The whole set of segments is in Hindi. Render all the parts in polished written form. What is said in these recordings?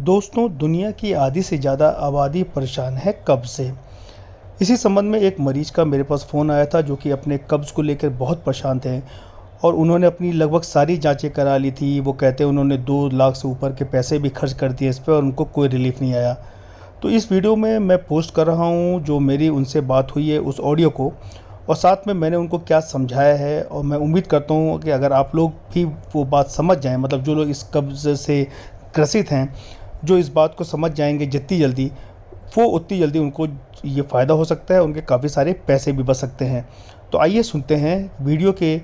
दोस्तों, दुनिया की आधी से ज़्यादा आबादी परेशान है कब्ज़ से। इसी संबंध में एक मरीज का मेरे पास फ़ोन आया था जो कि अपने कब्ज़ को लेकर बहुत परेशान थे और उन्होंने अपनी लगभग सारी जांचें करा ली थी। वो कहते हैं उन्होंने 2 लाख से ऊपर के पैसे भी खर्च कर दिए इस पे और उनको कोई रिलीफ नहीं आया। तो इस वीडियो में मैं पोस्ट कर रहा हूँ जो मेरी उनसे बात हुई है उस ऑडियो को, और साथ में मैंने उनको क्या समझाया है, और मैं उम्मीद करता हूँ कि अगर आप लोग भी वो बात समझ जाएँ, मतलब जो लोग इस कब्ज़ से ग्रसित हैं, जो इस बात को समझ जाएंगे जितनी जल्दी, वो उतनी जल्दी उनको ये फ़ायदा हो सकता है, उनके काफ़ी सारे पैसे भी बच सकते हैं। तो आइए सुनते हैं वीडियो के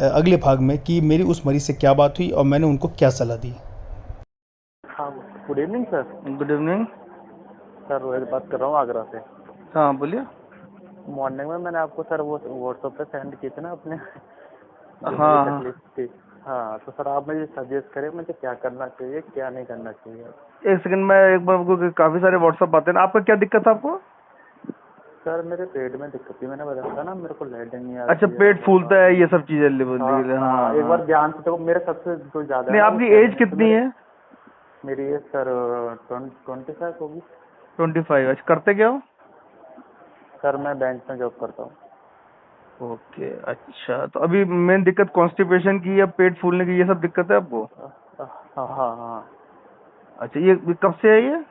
अगले भाग में कि मेरी उस मरीज़ से क्या बात हुई और मैंने उनको क्या सलाह दी। हाँ, good evening sir. Good evening. Sir Rohit बात कर रहा हूँ आगरा से। हाँ, बोलिए। मॉर्निंग में मैंने आपको सर वो व्हाट्सएप पे सेंड किए थे ना अपने जो हाँ मेरी हाँ, तकलीफ थी। हाँ, तो सर आप मुझे सजेस्ट करें मुझे क्या करना चाहिए क्या नहीं करना चाहिए। एक सेकंड में, एक बार आपको काफ़ी सारे व्हाट्सअप आते हैं ना, आपका क्या दिक्कत है आपको? सर मेरे पेट में दिक्कत थी, मैंने बताया था ना, मेरे को लैट्रिन नहीं अच्छा, आती है पेट और फूलता है, ये सब चीज़ें हाँ हाँ, हाँ एक हाँ। बार ध्यान से देखो, मेरे सबसे जो ज़्यादा है नहीं, ना वो आपकी 6 एज महीने से कितनी मेरे। है? मेरी एज सर 25 होगी। 25। अच्छा, करते क्या हो? सर मैं बैंक में जॉब करता हूँ। ओके, अच्छा। तो अभी मेन दिक्कत कॉन्स्टिपेशन की या पेट फूलने की, ये सब दिक्कत है आपको? हाँ हाँ हाँ। अच्छा, ये कब से है ये?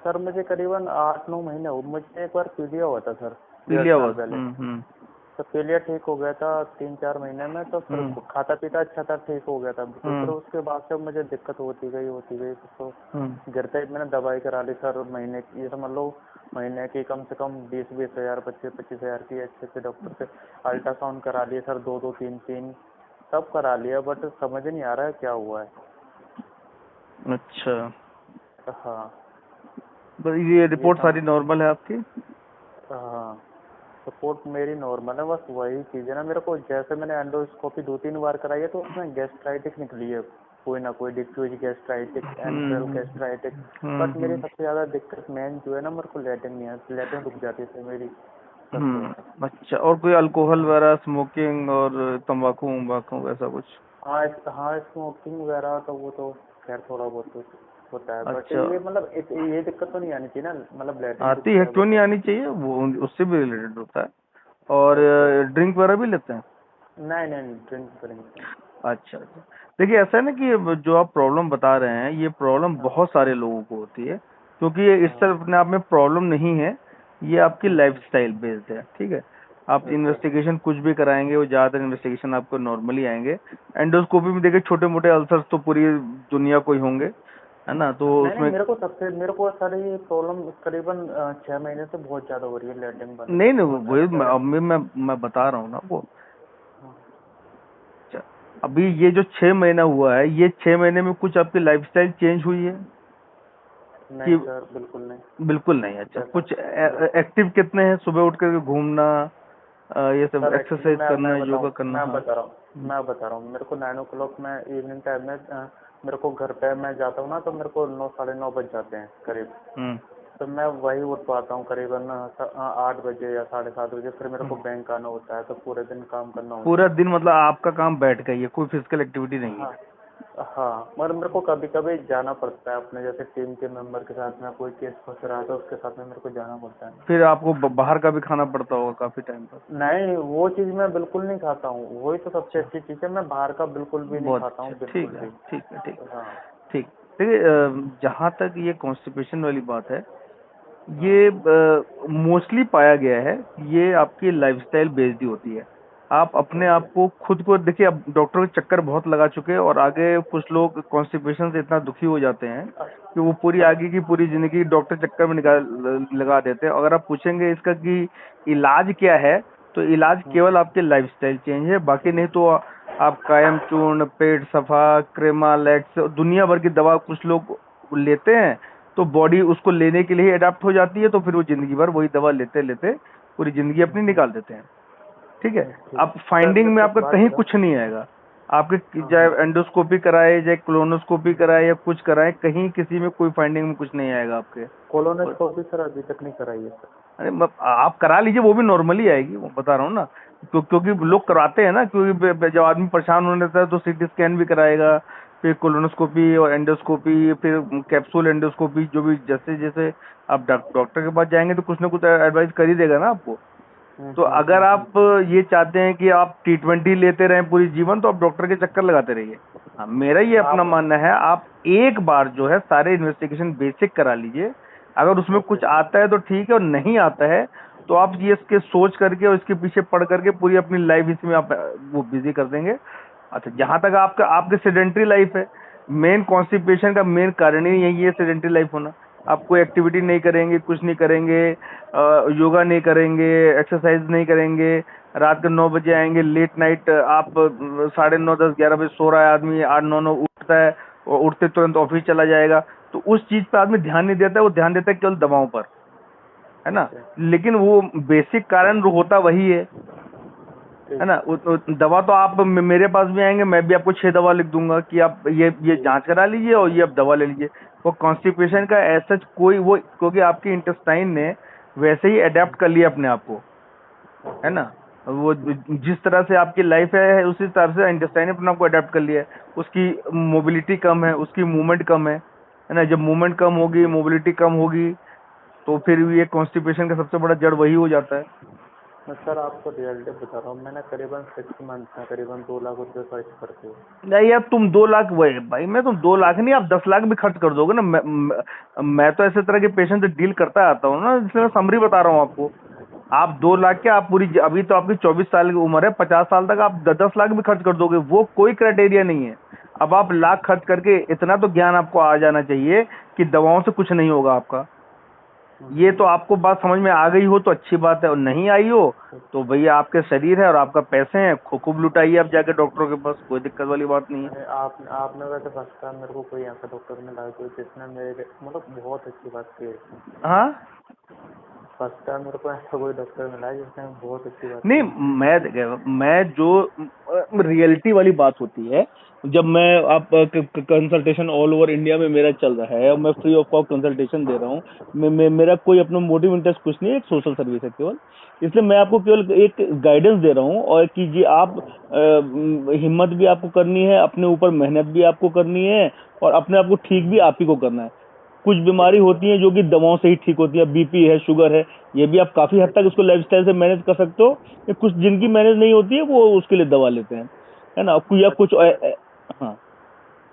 सर मुझे करीबन 8-9 महीने हो, मुझे एक बार पीलिया हुआ था सर, डेढ़ पीलिया हुआ? साल पहले। हम्म। तो पीलिया ठीक हो गया था 3-4 महीने में, तो फिर हम्म। खाता पीता अच्छा था, ठीक हो गया था बिल्कुल। फिर हम्म। उसके बाद से मुझे दिक्कत होती गई तो हम्म। गिरते ही मैंने दवाई करा ली सर। महीने की ये समझ लो, महीने की कम से कम 20-20 हज़ार 25-25 हज़ार की अच्छे से डॉक्टर से अल्ट्रासाउंड करा लिए सर, 2-2 3-3 सब करा लिया, बट समझ नहीं आ रहा है क्या हुआ है। अच्छा, हाँ, बस ये ये रिपोर्ट सारी नॉर्मल है आपकी? हाँ, सपोर्ट मेरी नॉर्मल है, बस वही चीज़ है ना। मेरे को जैसे मैंने एंडोस्कोपी 2-3 बार कराई है तो उसमें गैस्ट्राइटिस निकली है, कोई ना कोई diffuse gastritis, antral hmm. Gastritis. But मेरी हम्म। सबसे ज़्यादा दिक्कत मेन जो है ना, मेरे को लैट्रिन नहीं है, लैट्रिन रुक जाती है मेरी सबसे। अच्छा, और कोई अल्कोहल वगैरह, स्मोकिंग और तंबाकू वंबाकू ऐसा कुछ? हाँ हाँ, स्मोकिंग वगैरह तो वो तो खैर थोड़ा बहुत तो होता है, बट अच्छा, ये मतलब ये दिक्कत तो नहीं आनी चाहिए ना, मतलब लैट्रिन आती रुकता है, है क्यों बट। नहीं आनी चाहिए, वो उससे भी रिलेटेड होता है। और ओके। ड्रिंक वगैरह भी लेते हैं? नहीं नहीं, ड्रिंक करेंगे। अच्छा अच्छा। देखिए, ऐसा है ना कि ये जो आप प्रॉब्लम बता रहे हैं, ये प्रॉब्लम हाँ बहुत सारे लोगों को होती है, क्योंकि ये इस हाँ। तरफ अपने आप में प्रॉब्लम नहीं है। ये आपकी हम्म। लाइफस्टाइल बेस्ड है, ठीक है। आप ओके। इन्वेस्टिगेशन कुछ भी कराएंगे, वो ज़्यादातर इन्वेस्टिगेशन आपको नॉर्मली आएंगे। एंडोस्कोपी में देखिए, छोटे मोटे अल्सर्स तो पूरी दुनिया को ही होंगे, है ना, तो नहीं नहीं, उसमें। मेरे को सर ये प्रॉब्लम करीबन 6 महीने से बहुत ज्यादा हो रही है, लैट्रिन बनना नहीं नहीं, बहुत वही ज्यादा अब पैर। मैं बता रहा हूँ ना वो। हाँ। अच्छा, अभी ये जो 6 महीना हुआ है, ये 6 महीने में कुछ आपकी लाइफस्टाइल चेंज हुई है नहीं कि? सर, बिल्कुल नहीं। बिल्कुल नहीं। अच्छा, जैसा कुछ बिल्कुल। एक्टिव कितने हैं, सुबह उठ करके घूमना, ये सब सर एक्चुअली एक्सरसाइज करना, मैं बताऊं, योगा करना? मैं हाँ। बता रहा हूँ मैं बता रहा हूँ मेरे को 9 o'clock में इवनिंग टाइम में मेरे को घर पे मैं जाता हूँ ना, तो मेरे को 9 साढ़े 9 बज जाते हैं करीब। हम्म। तो मैं वही उठ पाता हूँ करीबन 8 बजे या 7:30 बजे। फिर मेरे को हम्म। बैंक आना होता है, तो पूरे दिन काम करना होता पूरा है। दिन मतलब आपका काम बैठ का ही है, कोई फिजिकल एक्टिविटी नहीं है? हाँ हाँ, मगर मेरे को कभी कभी जाना पड़ता है अपने जैसे टीम के मेंबर के साथ में, कोई केस फंस रहा है तो उसके साथ में मेरे को जाना पड़ता है। फिर आपको बाहर का भी खाना पड़ता होगा काफी टाइम पर? नहीं, वो चीज़ मैं बिल्कुल नहीं खाता हूँ, वही तो सबसे अच्छा, अच्छी चीज़ है, मैं बाहर का बिल्कुल भी नहीं बहुत खाता अच्छा, हूँ, ठीक बिल्कुल है भी। ठीक है ठीक। हाँ ठीक। देखिए, जहाँ तक ये कॉन्स्टिपेशन वाली बात है, हाँ। ये मोस्टली पाया गया है, ये आपकी लाइफस्टाइल बेस्ड ही होती है। आप अपने ओके। आप को खुद को देखिए, अब डॉक्टर के चक्कर बहुत लगा चुके हैं, और आगे कुछ लोग कॉन्स्टिपेशन से इतना दुखी हो जाते हैं कि वो पूरी आगे की पूरी जिंदगी डॉक्टर चक्कर में निकाल लगा देते हैं। अगर आप पूछेंगे इसका कि इलाज क्या है, तो इलाज केवल आपके लाइफस्टाइल चेंज है, बाकी नहीं तो आप कायम चूर्ण, पेट सफा, क्रेमालेक्स, दुनिया भर की दवा कुछ लोग लेते हैं, तो बॉडी उसको लेने के लिए अडाप्ट हो जाती है, तो फिर वो जिंदगी भर वही दवा लेते लेते पूरी जिंदगी अपनी निकाल देते हैं, ठीक है। ठीक। अब सर फाइंडिंग मेरे में को आपका बात कहीं करा। कुछ नहीं आएगा। आपके हाँ चाहे हाँ। एंडोस्कोपी कराए, चाहे क्लोनोस्कोपी कराए, या कुछ कराए, कहीं किसी में कोई फाइंडिंग में कुछ नहीं आएगा आपके। और कोलोनोस्कोपी सर अभी तक नहीं कराई है सर। अरे आप करा लीजिए, वो भी नॉर्मली आएगी, वो बता रहा हूँ ना। क्योंकि लोग अच्छा। करवाते हैं ना, क्योंकि जब आदमी परेशान होने लगता है तो सीटी स्कैन भी कराएगा, फिर कोलोनोस्कोपी और एंडोस्कोपी, फिर कैप्सूल एंडोस्कोपी, जो भी जैसे जैसे आप डॉक्टर के पास जाएंगे तो कुछ ना कुछ एडवाइस कर ही देगा ना आपको। तो अगर आप ये चाहते हैं कि आप ट्रीटमेंट ही लेते रहें पूरी जीवन, तो आप डॉक्टर के चक्कर लगाते रहिए। हाँ, मेरा ये अपना मानना है, आप एक बार जो है सारे इन्वेस्टिगेशन बेसिक करा लीजिए। अगर उसमें कुछ आता है तो ठीक है, और नहीं आता है तो आप ये इसके सोच करके और इसके पीछे पढ़ करके पूरी अपनी लाइफ इसमें आप वो बिजी कर देंगे। अच्छा, जहां तक आपका आपकी सेडेंट्री लाइफ है, मेन कॉन्स्टिपेशन का मेन कारण ही यही है, सेडेंट्री लाइफ होना। आप कोई एक्टिविटी नहीं करेंगे, कुछ नहीं करेंगे, योगा नहीं करेंगे, एक्सरसाइज नहीं करेंगे, रात के 9 बजे आएंगे, लेट नाइट आप 9:30 10 11 बजे सो रहा है आदमी, 8 9 9 उठता है और उठते तुरंत ऑफिस चला जाएगा, तो उस चीज पे आदमी ध्यान नहीं देता है, वो ध्यान देता है केवल दवाओं पर, है ना। लेकिन वो बेसिक कारण होता वही है ना। दवा तो आप मेरे पास भी आएंगे, मैं भी आपको 6 दवा लिख दूंगा कि आप ये जांच करा लीजिए और ये आप दवा ले लीजिए। वो कॉन्स्टिपेशन का ऐसा कोई वो, क्योंकि आपके इंटेस्टाइन ने वैसे ही अडेप्ट कर लिया अपने आप को, है ना। वो जिस तरह से आपकी लाइफ है उसी तरह से इंटेस्टाइन ने अपने आप को अडेप्ट कर लिया है। उसकी मोबिलिटी कम है, उसकी मूवमेंट कम है ना। जब मूवमेंट कम होगी, मोबिलिटी कम होगी, तो फिर ये कॉन्स्टिपेशन का सबसे बड़ा जड़ वही हो जाता है। मैं सर आपको रियलिटी बता रहा हूँ, मैंने करीबन 6 मंथ में करीबन 2 लाख रुपए खर्च करते हो। नहीं यार, तुम 2 लाख वही भाई, मैं तुम 2 लाख नहीं, आप 10 लाख भी खर्च कर दोगे ना। मैं तो ऐसे तरह के पेशेंट से डील करता आता हूँ ना, इसलिए मैं समरी बता रहा हूँ आपको। आप 2 लाख क्या, आप पूरी अभी तो आपकी 24 साल की उम्र है, 50 साल तक आप 10 लाख भी खर्च कर दोगे, वो कोई क्राइटेरिया नहीं है। अब आप लाख खर्च करके इतना तो ज्ञान आपको आ जाना चाहिए कि दवाओं से कुछ नहीं होगा आपका। ये तो आपको बात समझ में आ गई हो तो अच्छी बात है, और नहीं आई हो तो भैया आपके शरीर है और आपका पैसे हैं, खूब लुटाइए आप जाके डॉक्टरों के पास, कोई दिक्कत वाली बात नहीं है। आपने वैसे फर्स्ट टाइम मेरे को कोई ऐसा डॉक्टर मिला तो जिसने मेरे मतलब बहुत अच्छी बात की है। हाँ, फर्स्ट टाइम मेरे को ऐसा कोई डॉक्टर मिला है जिसने बहुत अच्छी बात नहीं, मैं जो रियलिटी वाली बात होती है, जब मैं आप कंसल्टेशन ऑल ओवर इंडिया में मेरा चल रहा है और मैं फ्री ऑफ कॉस्ट कंसल्टेशन दे रहा हूँ, मेरा कोई अपना मोटिव इंटरेस्ट कुछ नहीं है, एक सोशल सर्विस है केवल। इसलिए मैं आपको केवल एक गाइडेंस दे रहा हूँ, और कीजिए आप, हिम्मत भी आपको करनी है, अपने ऊपर मेहनत भी आपको करनी है, और अपने आप को ठीक भी आप ही को करना है। कुछ बीमारी होती है जो कि दवाओं से ही ठीक होती है, बीपी है, शुगर है, ये भी आप काफी हद तक उसको लाइफस्टाइल से मैनेज कर सकते हो। ये कुछ जिनकी मैनेज नहीं होती है वो उसके लिए दवा लेते हैं, है ना। या कुछ हाँ,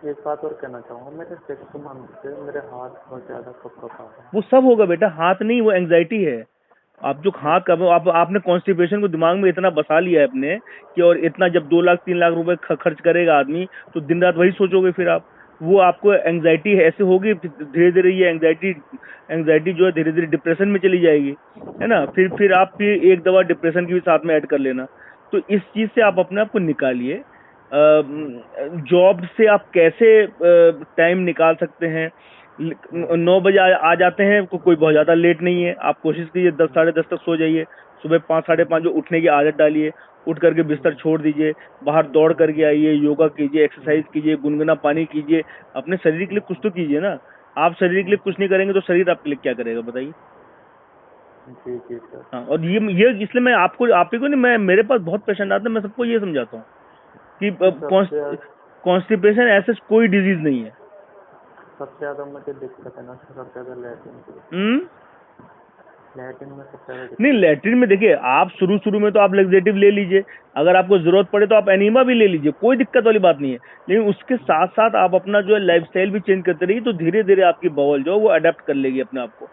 एक बात और कहना चाहूँगा, मेरे 6 मंथ से मेरे हाथ बहुत ज़्यादा कप आ रहा है। वो सब होगा बेटा, हाथ नहीं, वो एंग्जाइटी है। आप जो हाथ का आपने कॉन्स्टिपेशन को दिमाग में इतना बसा लिया है अपने कि, और इतना जब 2 लाख 3 लाख रुपए खर्च करेगा आदमी तो दिन रात वही सोचोगे फिर आप। वो आपको एंग्जाइटी ऐसे होगी, धीरे धीरे ये एंग्जाइटी जो है धीरे धीरे डिप्रेशन में चली जाएगी, है ना। फिर आप फिर एक दवा डिप्रेशन की भी साथ में ऐड कर लेना। तो इस चीज से आप अपने आप को निकालिए। जॉब से आप कैसे टाइम निकाल सकते हैं। 9 बजे आ जाते हैं, कोई बहुत ज्यादा लेट नहीं है, आप कोशिश कीजिए 10 साढ़े 10 तक सो जाइए। सुबह 5 साढ़े 5 जो उठने की आदत डालिए, उठ करके बिस्तर छोड़ दीजिए, बाहर दौड़ करके आइए, योगा कीजिए, एक्सरसाइज कीजिए, गुनगुना पानी कीजिए, अपने शरीर के लिए कुछ तो कीजिए ना। आप शरीर के लिए कुछ नहीं करेंगे तो शरीर आपके लिए क्या करेगा बताइए। जी जी सर। हाँ, और ये इसलिए मैं आप ही को नहीं, मैं मेरे पास बहुत पेशेंट आते हैं, मैं सबको ये समझाता हूँ कि कॉन्स्टिपेशन ऐसे कोई डिजीज नहीं है। सबसे ज़्यादा मुझे दिक्कत है ना सर, सबसे ज़्यादा लैट्रिन में सबसे ज़्यादा नहीं, लैट्रिन में देखिए, आप शुरू में तो आप लेक्सेटिव ले लीजिए, अगर आपको जरूरत पड़े तो आप एनीमा भी ले लीजिए, कोई दिक्कत वाली बात नहीं है। लेकिन उसके साथ साथ आप अपना जो है लाइफस्टाइल भी चेंज करते रहिए, तो धीरे धीरे आपकी बॉल जो है वो अडेप्ट कर लेगी अपने आप को।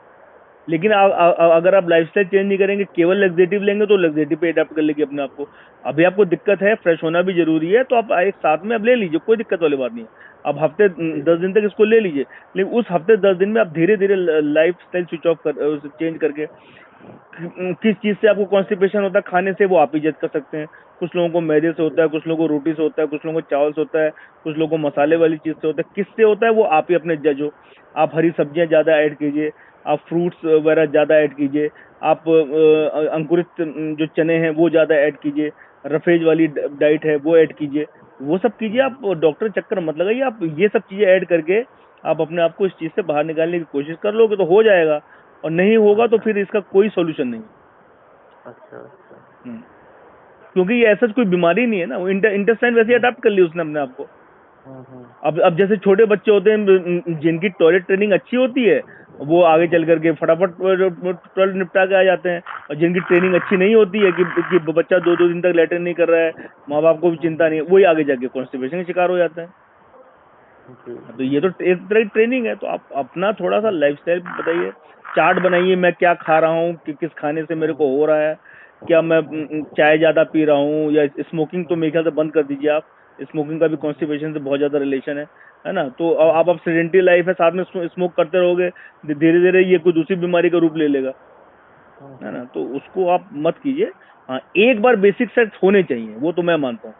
लेकिन अगर आप लाइफस्टाइल चेंज नहीं करेंगे, केवल लेक्सेटिव लेंगे, तो लेक्सेटिव पे अडेप्ट कर लेगी अपने आप को। अभी आपको दिक्कत है, फ्रेश होना भी जरूरी है, तो आप एक साथ में अब ले लीजिए, कोई दिक्कत वाली बात नहीं है। अब हफ्ते 10 दिन तक इसको ले लीजिए, लेकिन उस हफ्ते 10 दिन में आप धीरे धीरे लाइफस्टाइल स्विच ऑफ चेंज करके, किस चीज से आपको कॉन्स्टिपेशन होता है खाने से, वो आप ही जज कर सकते हैं। कुछ लोगों को मैदे से होता है, कुछ लोगों को रोटी से होता है, कुछ लोगों को चावल से होता है, कुछ लोगों को मसाले वाली चीज से होता है, किससे होता है वो आप ही अपने जज हो। आप हरी सब्जियां ज्यादा ऐड कीजिए, आप फ्रूट्स वगैरह ज्यादा ऐड कीजिए, आप अंकुरित जो चने हैं वो ज्यादा ऐड कीजिए, रफेज वाली डाइट है वो ऐड कीजिए, वो सब कीजिए। आप डॉक्टर चक्कर मत लगाइए, आप ये सब चीजें ऐड करके आप अपने आप को इस चीज से बाहर निकालने की कोशिश कर लोगे तो हो जाएगा, और नहीं होगा तो फिर इसका कोई सॉल्यूशन नहीं। अच्छा। क्योंकि ये ऐसा कोई बीमारी नहीं है ना, वो इंटेस्टाइन वैसे अडाप्ट कर ली उसने अपने आप को। अब जैसे छोटे बच्चे होते हैं जिनकी टॉयलेट ट्रेनिंग अच्छी होती है, वो आगे चल करके फटाफट टॉयलेट निपटा के आ जाते हैं, और जिनकी ट्रेनिंग अच्छी नहीं होती है कि बच्चा 2-2 दिन तक लैट्रिन नहीं कर रहा है, माँ बाप को भी चिंता नहीं है, वही आगे जाके कॉन्स्टिपेशन का शिकार हो जाते हैं। तो ये तो एक तरह की ट्रेनिंग है। तो आप अपना थोड़ा सा लाइफस्टाइल बताइए, चार्ट बनाइए, मैं क्या खा रहा हूँ, कि किस खाने से मेरे को हो रहा है, क्या मैं चाय ज़्यादा पी रहा हूँ, या स्मोकिंग तो मेरे ख्याल से बंद कर दीजिए आप। स्मोकिंग का भी कॉन्स्टिपेशन से बहुत ज़्यादा रिलेशन है ना। तो आप सेडेंटरी लाइफ है, साथ में स्मोक करते रहोगे, धीरे धीरे ये कोई दूसरी बीमारी का रूप ले लेगा, है ना। तो उसको आप मत कीजिए। हाँ, एक बार बेसिक सेट होने चाहिए, वो तो मैं मानता हूँ।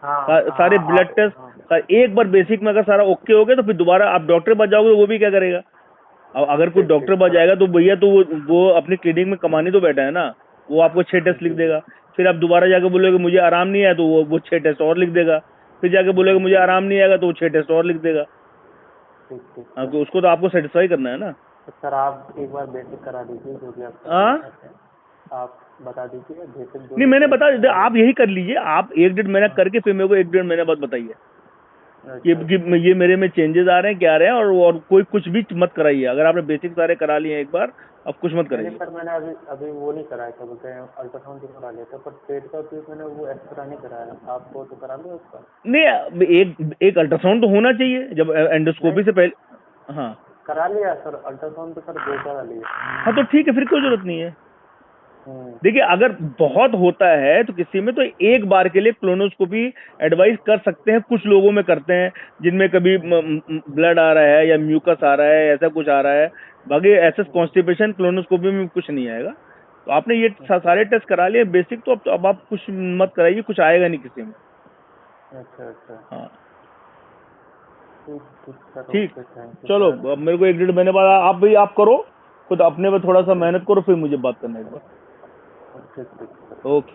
सारे ब्लड टेस्ट एक बार बेसिक में अगर सारा ओके हो गया तो फिर दोबारा आप डॉक्टर के पास जाओगे तो वो भी क्या करेगा। अब अगर कोई डॉक्टर पास जाएगा तो भैया तो वो अपनी क्लिनिक में कमाने तो बैठा है ना, वो आपको 6 टेस्ट लिख देगा। फिर आप दोबारा जाके बोलोगे मुझे आराम नहीं आया, तो वो 6 टेस्ट और लिख देगा। फिर जाके बोलोगे मुझे आराम नहीं आएगा, तो वो 6 टेस्ट और लिख देगा। तो उसको तो आपको सेटिस्फाई करना है ना। सर आप एक बार बेसिक करा दीजिए, जो भी आप बता दीजिए बेसिक। नहीं, मैंने बता दिया, आप यही कर लीजिए। आप 1-1.5 महीना करके फिर मेरे को 1-1.5 महीने बाद बताइए कि ये मेरे में चेंजेस आ रहे हैं, क्या आ रहे हैं, और कोई कुछ भी मत कराइए। अगर आपने बेसिक सारे करा लिए एक बार, अब कुछ मत कराइए। सर मैंने अभी वो नहीं कराया, क्या बोलते हैं, अल्ट्रासाउंड तो करा लिया था, पर पेट का तो मैंने वो एक्सरा नहीं कराया। आपको तो करा लिया उसका? नहीं, एक अल्ट्रासाउंड तो होना चाहिए जब एंडोस्कोपी से पहले। हाँ, करा लिया सर अल्ट्रासाउंड तो सर 2 करा लिया। हाँ, तो ठीक है, फिर कोई जरूरत नहीं है। देखिए, अगर बहुत होता है तो किसी में तो एक बार के लिए क्लोनोस्कोपी एडवाइस कर सकते हैं, कुछ लोगों में करते हैं जिनमें कभी ब्लड आ रहा है या म्यूकस आ रहा है, ऐसा कुछ आ रहा है। बाकी ऐसे कॉन्स्टिपेशन क्लोनोस्कोपी में कुछ नहीं आएगा। तो आपने ये सारे टेस्ट करा लिए बेसिक, तो अब आप कुछ मत कराइए, कुछ आएगा नहीं किसी में। अच्छा। हाँ, ठीक। चलो, अब मेरे को 1-1.5 महीने बाद आप करो खुद, अपने पे थोड़ा सा मेहनत करो, फिर मुझे बात करना एक बार। ठीक। ओके।